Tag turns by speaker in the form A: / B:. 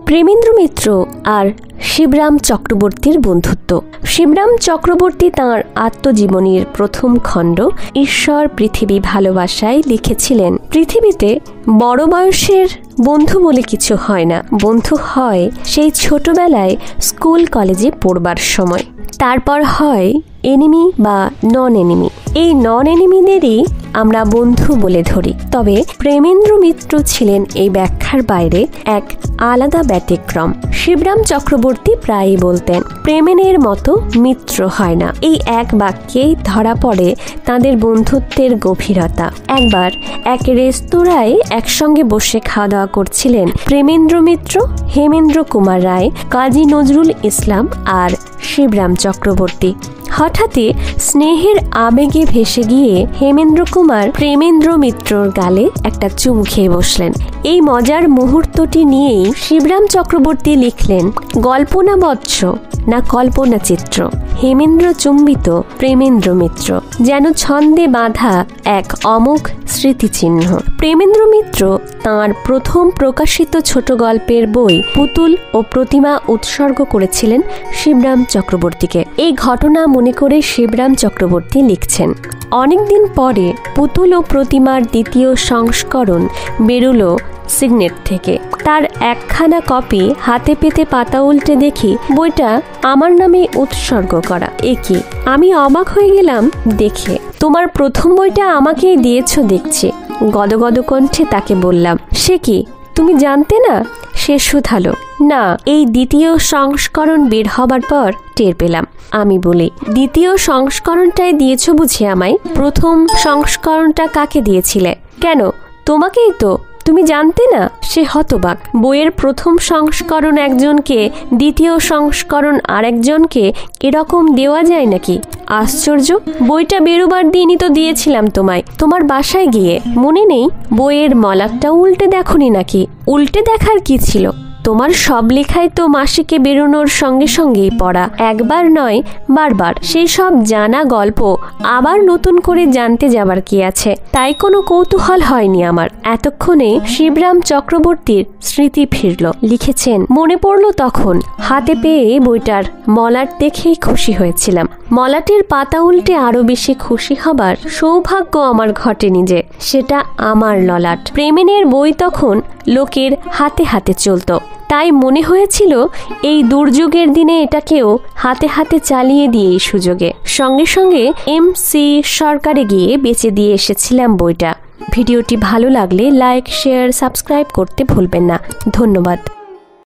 A: প্রেমেন্দ্র মিত্র আর শিবরাম চক্রবর্তীর বন্ধুত্ব। শিবরাম চক্রবর্তী তাঁর আত্মজীবনীর প্রথম খণ্ড ঈশ্বর পৃথিবী ভালোবাসায় লিখেছিলেন, পৃথিবীতে বড় বয়সের বন্ধু বলে কিছু হয় না, বন্ধু হয় সেই ছোটবেলায় স্কুল কলেজে পড়বার সময়, তারপর হয় এনিমি বা নন এনিমি। এই নন এনিমিদেরই আমরা বন্ধু বলে ধরি। তবে প্রেমেন্দ্র মিত্র ছিলেন এই ব্যাখ্যার বাইরে এক আলাদা ব্যতিক্রম। শিবরাম চক্রবর্তী প্রায়ই বলতেন, প্রেমেনের মতো মিত্র হয় না। এই এক বাক্যেই ধরা পড়ে তাদের বন্ধুত্বের গভীরতা। একবার এক রেস্তোরাঁয় একসঙ্গে বসে খাওয়া দাওয়া করছিলেন প্রেমেন্দ্র মিত্র, হেমেন্দ্র কুমার রায়, কাজী নজরুল ইসলাম আর শিবরাম চক্রবর্তী। হঠাৎই স্নেহের আবেগে ভেসে গিয়ে হেমেন্দ্র কুমার প্রেমেন্দ্র মিত্রর গালে একটা চুমু খেয়ে বসলেন। এই মজার মুহূর্তটি নিয়েই শিবরাম চক্রবর্তী লিখলেন, গল্প না বৎস না কল্পনা চিত্র, হেমেন্দ্র চুম্বিত প্রেমেন্দ্র মিত্র যেন ছন্দে বাঁধা এক অমোঘ স্মৃতিচিহ্ন। প্রেমেন্দ্র মিত্র তাঁর প্রথম প্রকাশিত ছোট গল্পের বই পুতুল ও প্রতিমা উৎসর্গ করেছিলেন শিবরাম চক্রবর্তীকে। এই ঘটনা মনে করে শিবরাম চক্রবর্তী লিখছেন, অনেকদিন পরে পুতুল ও প্রতিমার দ্বিতীয় সংস্করণ বেরুলো সিগনেট থেকে। তার একখানা কপি হাতে পেতে পাতা উল্টে দেখি বইটা আমার নামে উৎসর্গ করা। একি, আমি অবাক হয়ে গেলাম দেখে। তোমার প্রথম বইটা আমাকেই দিয়েছো দেখছি। গদগদ কণ্ঠে তাকে বললাম, সে কি, তুমি জানতে না? সে শুধালো, না, এই দ্বিতীয় সংস্করণ বের হবার পর টের পেলাম। আমি বলি, দ্বিতীয় সংস্করণটাই দিয়েছো বুঝি আমায়? প্রথম সংস্করণটা কাকে দিয়েছিলে? কেন, তোমাকেই তো, তুমি জানতে না? সে হতবাক। বইয়ের প্রথম সংস্করণ একজনকে, দ্বিতীয় সংস্করণ আরেকজনকে এরকম দেওয়া যায় নাকি? আশ্চর্য, বইটা বেরোবার দিনই তো দিয়েছিলাম তোমায়, তোমার বাসায় গিয়ে। মনে নেই? বইয়ের মলাটটা উল্টে দেখোনি নাকি? উল্টে দেখার কি ছিল? তোমার সব লেখাই তো মাসিকে বেরোনোর সঙ্গে সঙ্গেই পড়া, একবার নয় বারবার। সেই সব জানা গল্প আবার নতুন করে জানতে যাবার কি আছে? তাই কোনো কৌতূহল হয়নি আমার। এতক্ষণে শিবরাম চক্রবর্তীর স্মৃতি ফিরল। লিখেছেন, মনে পড়লো তখন হাতে পেয়ে বইটার মলাট দেখেই খুশি হয়েছিলাম। মলাটের পাতা উল্টে আরো বেশি খুশি হবার সৌভাগ্য আমার ঘটেনি যে, সেটা আমার ললাট। প্রেমেনের বই তখন লোকের হাতে হাতে চলত, তাই মনে হয়েছিল এই দুর্যোগের দিনে এটাকেও হাতে হাতে চালিয়ে দিয়ে এই সুযোগে। সঙ্গে সঙ্গে MC সরকারে গিয়ে বেচে দিয়ে এসেছিলাম বইটা। ভিডিওটি ভালো লাগলে লাইক, শেয়ার, সাবস্ক্রাইব করতে ভুলবেন না। ধন্যবাদ।